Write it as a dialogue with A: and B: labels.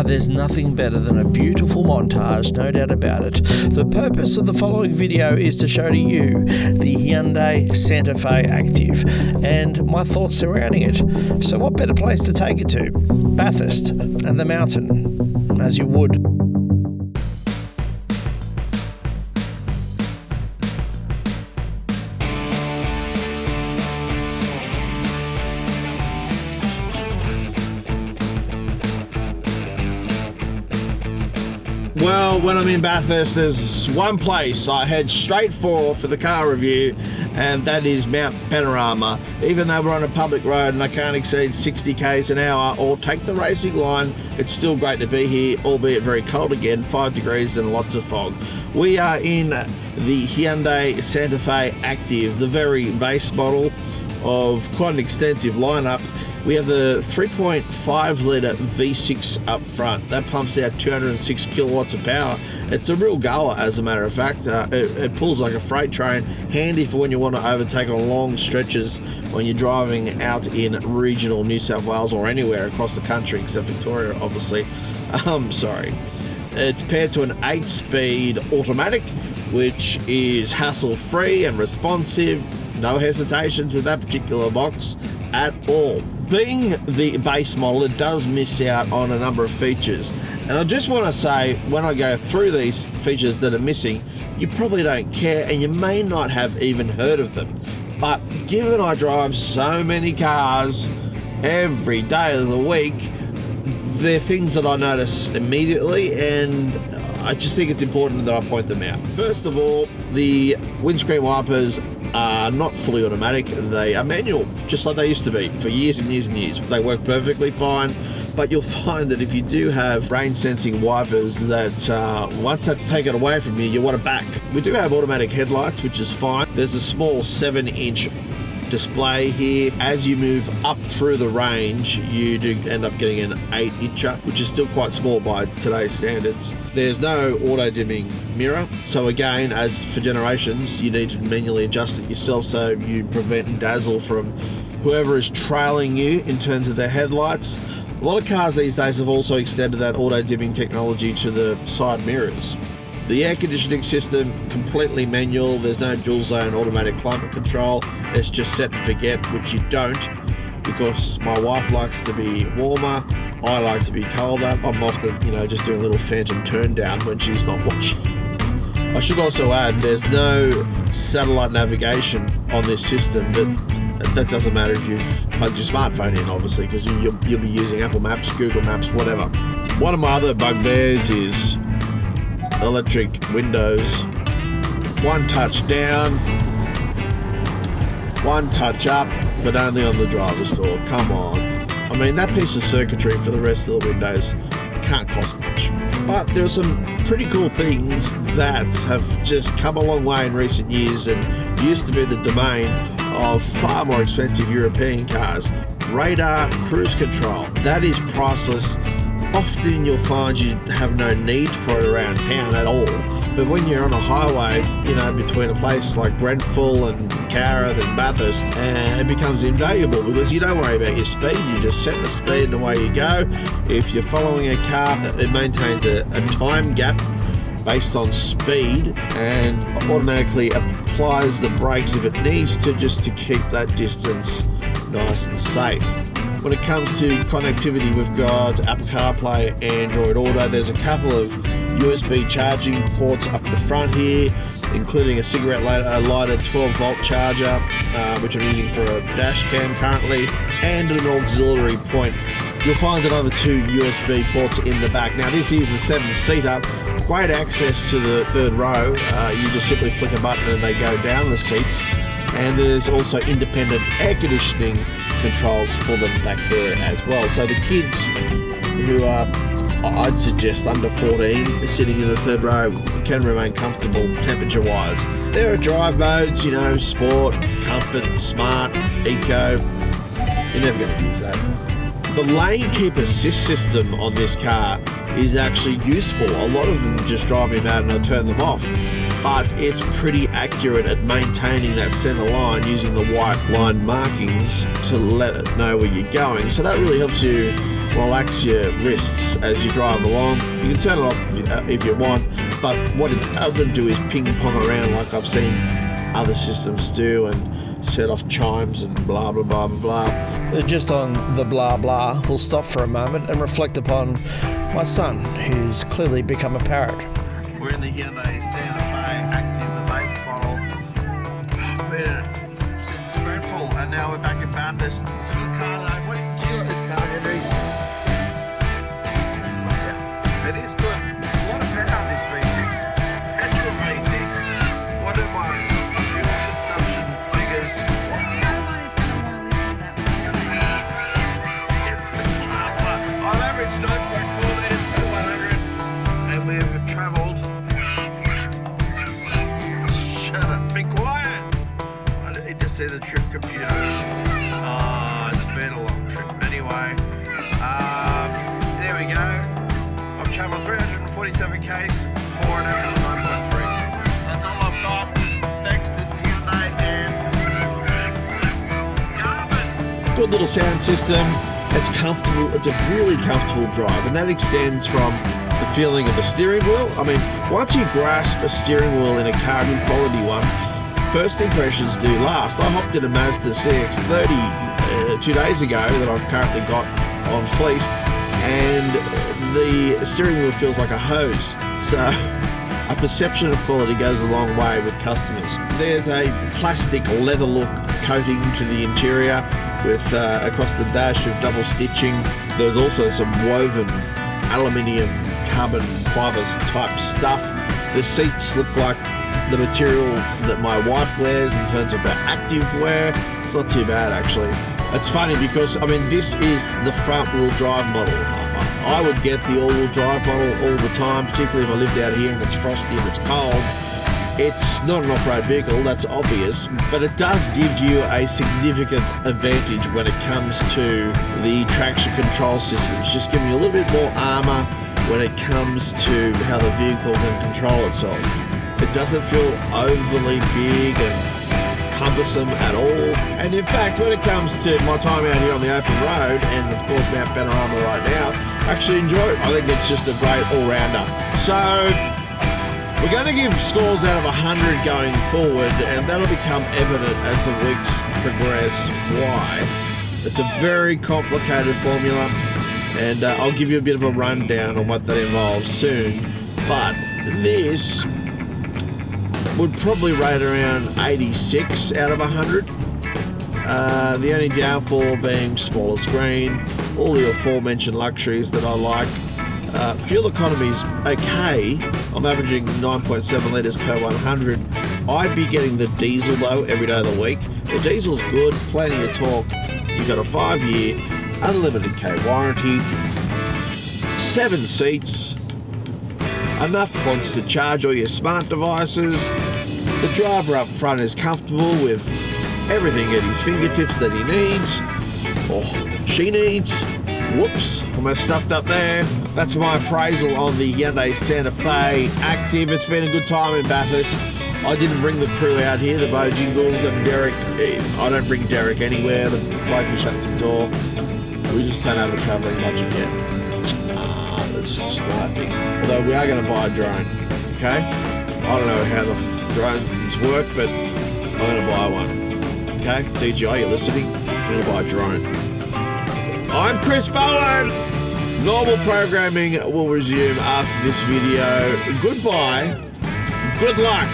A: There's nothing better than a beautiful montage, no doubt about it. The purpose of the following video is to show to you the Hyundai Santa Fe Active and my thoughts surrounding it. So what better place to take it to? Bathurst and the mountain, as you would.
B: Well, when I'm in Bathurst, there's one place I head straight for the car review, and that is Mount Panorama. Even though we're on a public road and I can't exceed 60 k's an hour or take the racing line, it's still great to be here, albeit very cold again, 5 degrees and lots of fog. We are in the Hyundai Santa Fe Active, the very base model of quite an extensive lineup. We have the 3.5 litre V6 up front. That pumps out 206 kilowatts of power. It's a real goer, as a matter of fact. It pulls like a freight train, handy for when you want to overtake on long stretches when you're driving out in regional New South Wales or anywhere across the country, except Victoria, obviously. It's paired to an 8-speed automatic, which is hassle-free and responsive. No hesitations with that particular box at all. Being the base model, it does miss out on a number of features. And I just want to say, when I go through these features that are missing, you probably don't care and you may not have even heard of them. But given I drive so many cars every day of the week, they're things that I notice immediately, and I just think it's important that I point them out. First of all, the windscreen wipers are not fully automatic. They are manual, just like they used to be for years and years and years. They work perfectly fine, but you'll find that if you do have rain sensing wipers, that once that's taken away from you, you want it back. We do have automatic headlights, which is fine. There's a small 7-inch display here. As you move up through the range, you do end up getting an 8-incher, which is still quite small by today's standards. There's no auto dimming mirror, so again, as for generations, you need to manually adjust it yourself so you prevent dazzle from whoever is trailing you in terms of their headlights. A lot of cars these days have also extended that auto dimming technology to the side mirrors. The air conditioning system, completely manual. There's no dual zone automatic climate control. It's just set and forget, which you don't, because my wife likes to be warmer, I like to be colder. I'm often, just doing a little phantom turn down when she's not watching. I should also add, there's no satellite navigation on this system, but that doesn't matter if you've plugged your smartphone in, obviously, because you'll be using Apple Maps, Google Maps, whatever. One of my other bugbears is electric windows. One touch down, one touch up, but only on the driver's door. Come on. I mean, that piece of circuitry for the rest of the windows can't cost much. But there are some pretty cool things that have just come a long way in recent years and used to be the domain of far more expensive European cars. Radar cruise control. That is priceless. Often you'll find you have no need for it around town at all. But when you're on a highway, between a place like Grenfell and Carra and Bathurst, it becomes invaluable because you don't worry about your speed. You just set the speed and away you go. If you're following a car, it maintains a time gap based on speed and automatically applies the brakes if it needs to, just to keep that distance nice and safe. When it comes to connectivity, we've got Apple CarPlay, Android Auto. There's a couple of USB charging ports up the front here, including a cigarette lighter 12-volt charger, which I'm using for a dash cam currently, and an auxiliary point. You'll find another 2 USB ports in the back. Now, this is a 7-seater. Great access to the third row. You just simply flick a button and they go down the seats. And there's also independent air conditioning controls for them back there as well. So the kids who are, I'd suggest, under 14 sitting in the third row can remain comfortable temperature-wise. There are drive modes, sport, comfort, smart, eco. You're never going to use that. The lane keep assist system on this car is actually useful. A lot of them just drive me mad and I turn them off. But it's pretty accurate at maintaining that center line using the white line markings to let it know where you're going. So that really helps you relax your wrists as you drive along. You can turn it off if you want, but what it doesn't do is ping pong around like I've seen other systems do and set off chimes and blah blah blah blah blah.
A: Just on the blah blah, we'll stop for a moment and reflect upon my son, who's clearly become a parrot.
B: We're in the Hyundai Santa Fe Active, the base model. It's dreadful, and now we're back in Bathurst. It's a good car though. What do you like this car, Henry? Yeah, it is good. A lot of power on this V6. Petrol V6. What am I? Fuel consumption figures.
C: The other one is going to want to listen to that one.
B: It's on average 9.4 litres per 100, and we've travelled. Shut up, be quiet. I need to see the trip computer. Oh, it's been a long trip. Anyway, there we go. I've travelled 347 k's, 4 and 9.3. That's all I've got. Thanks, this is Hyundai and Carbon. Good little sound system. It's comfortable. It's a really comfortable drive, and that extends from the feeling of the steering wheel. I mean, once you grasp a steering wheel in a car, good quality one, first impressions do last. I hopped in a Mazda CX-30 2 days ago that I've currently got on fleet, and the steering wheel feels like a hose. So a perception of quality goes a long way with customers. There's a plastic leather look coating to the interior with across the dash with double stitching. There's also some woven aluminium carbon fibers type stuff. The seats look like the material that my wife wears in terms of her active wear. It's not too bad actually. It's funny because, I mean, this is the front wheel drive model. I would get the all wheel drive model all the time, particularly if I lived out here and it's frosty and it's cold. It's not an off-road vehicle, that's obvious, but it does give you a significant advantage when it comes to the traction control systems, just giving you a little bit more armour when it comes to how the vehicle can control itself. It doesn't feel overly big and cumbersome at all. And in fact, when it comes to my time out here on the open road, and of course Mount Panorama right now, I actually enjoy it. I think it's just a great all-rounder. So we're going to give scores out of 100 going forward, and that'll become evident as the weeks progress why. It's a very complicated formula, and I'll give you a bit of a rundown on what that involves soon. But this would probably rate around 86 out of 100. The only downfall being smaller screen, all the aforementioned luxuries that I like. Fuel economy's okay. I'm averaging 9.7 litres per 100. I'd be getting the diesel though every day of the week. The diesel's good, plenty of torque. You've got a 5-year unlimited K warranty, 7 seats, enough points to charge all your smart devices. The driver up front is comfortable with everything at his fingertips that he needs, or she needs. Whoops, almost stuffed up there. That's my appraisal on the Hyundai Santa Fe Active. It's been a good time in Bathurst. I didn't bring the crew out here, the Bojingles and Derek. I don't bring Derek anywhere. The bloke who shuts the door. We just don't have a travelling budget yet. That's just nothing. Although we are going to buy a drone, okay? I don't know how the drones work, but I'm going to buy one. Okay? DJI, you're listening? I'm going to buy a drone. I'm Chris Bowen. Normal programming will resume after this video. Goodbye. Good luck.